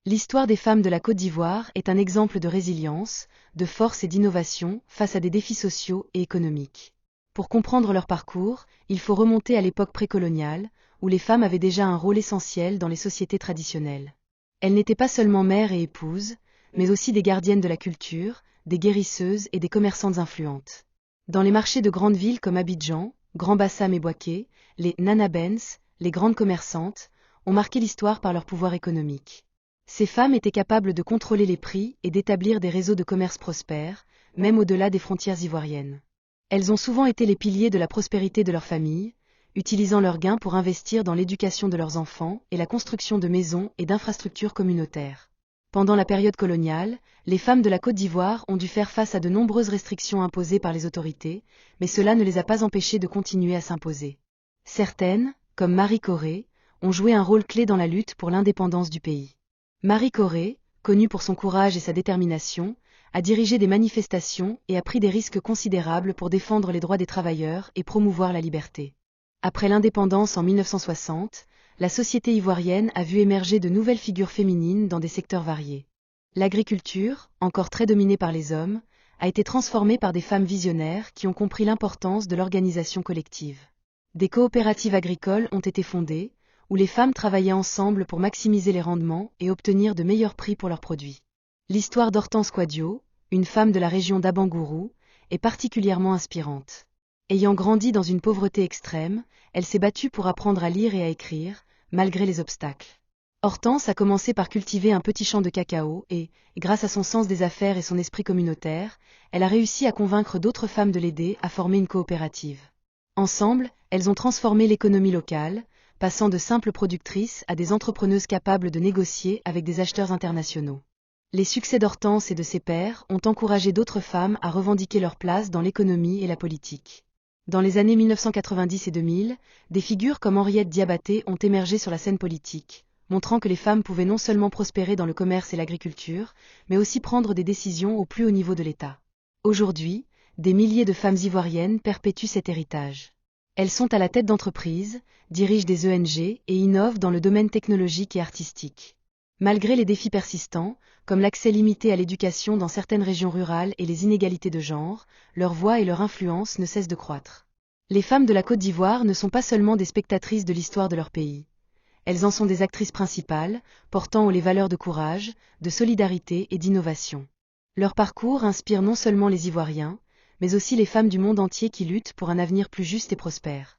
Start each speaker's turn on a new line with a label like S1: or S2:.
S1: L'histoire des femmes de la Côte d'Ivoire est un exemple de résilience, de force et d'innovation face à des défis sociaux et économiques. Pour comprendre leur parcours, il faut remonter à l'époque précoloniale, où les femmes avaient déjà un rôle essentiel dans les sociétés traditionnelles. Elles n'étaient pas seulement mères et épouses, mais aussi des gardiennes de la culture, des guérisseuses et des commerçantes influentes. Dans les marchés de grandes villes comme Abidjan, Grand-Bassam et Bouaké, les nanabens, les grandes commerçantes, ont marqué l'histoire par leur pouvoir économique. Ces femmes étaient capables de contrôler les prix et d'établir des réseaux de commerce prospères, même au-delà des frontières ivoiriennes. Elles ont souvent été les piliers de la prospérité de leur famille, utilisant leurs gains pour investir dans l'éducation de leurs enfants et la construction de maisons et d'infrastructures communautaires. Pendant la période coloniale, les femmes de la Côte d'Ivoire ont dû faire face à de nombreuses restrictions imposées par les autorités, mais cela ne les a pas empêchées de continuer à s'imposer. Certaines, comme Marie Corée, ont joué un rôle clé dans la lutte pour l'indépendance du pays. Marie Corée, connue pour son courage et sa détermination, a dirigé des manifestations et a pris des risques considérables pour défendre les droits des travailleurs et promouvoir la liberté. Après l'indépendance en 1960, la société ivoirienne a vu émerger de nouvelles figures féminines dans des secteurs variés. L'agriculture, encore très dominée par les hommes, a été transformée par des femmes visionnaires qui ont compris l'importance de l'organisation collective. Des coopératives agricoles ont été fondées, où les femmes travaillaient ensemble pour maximiser les rendements et obtenir de meilleurs prix pour leurs produits. L'histoire d'Hortense Quadio, une femme de la région d'Abangourou, est particulièrement inspirante. Ayant grandi dans une pauvreté extrême, elle s'est battue pour apprendre à lire et à écrire, malgré les obstacles. Hortense a commencé par cultiver un petit champ de cacao et, grâce à son sens des affaires et son esprit communautaire, elle a réussi à convaincre d'autres femmes de l'aider à former une coopérative. Ensemble, elles ont transformé l'économie locale, passant de simples productrices à des entrepreneuses capables de négocier avec des acheteurs internationaux. Les succès d'Hortense et de ses pairs ont encouragé d'autres femmes à revendiquer leur place dans l'économie et la politique. Dans les années 1990 et 2000, des figures comme Henriette Diabaté ont émergé sur la scène politique, montrant que les femmes pouvaient non seulement prospérer dans le commerce et l'agriculture, mais aussi prendre des décisions au plus haut niveau de l'État. Aujourd'hui, des milliers de femmes ivoiriennes perpétuent cet héritage. Elles sont à la tête d'entreprises, dirigent des ONG et innovent dans le domaine technologique et artistique. Malgré les défis persistants, comme l'accès limité à l'éducation dans certaines régions rurales et les inégalités de genre, leur voix et leur influence ne cessent de croître. Les femmes de la Côte d'Ivoire ne sont pas seulement des spectatrices de l'histoire de leur pays. Elles en sont des actrices principales, portant haut les valeurs de courage, de solidarité et d'innovation. Leur parcours inspire non seulement les Ivoiriens, mais aussi les femmes du monde entier qui luttent pour un avenir plus juste et prospère.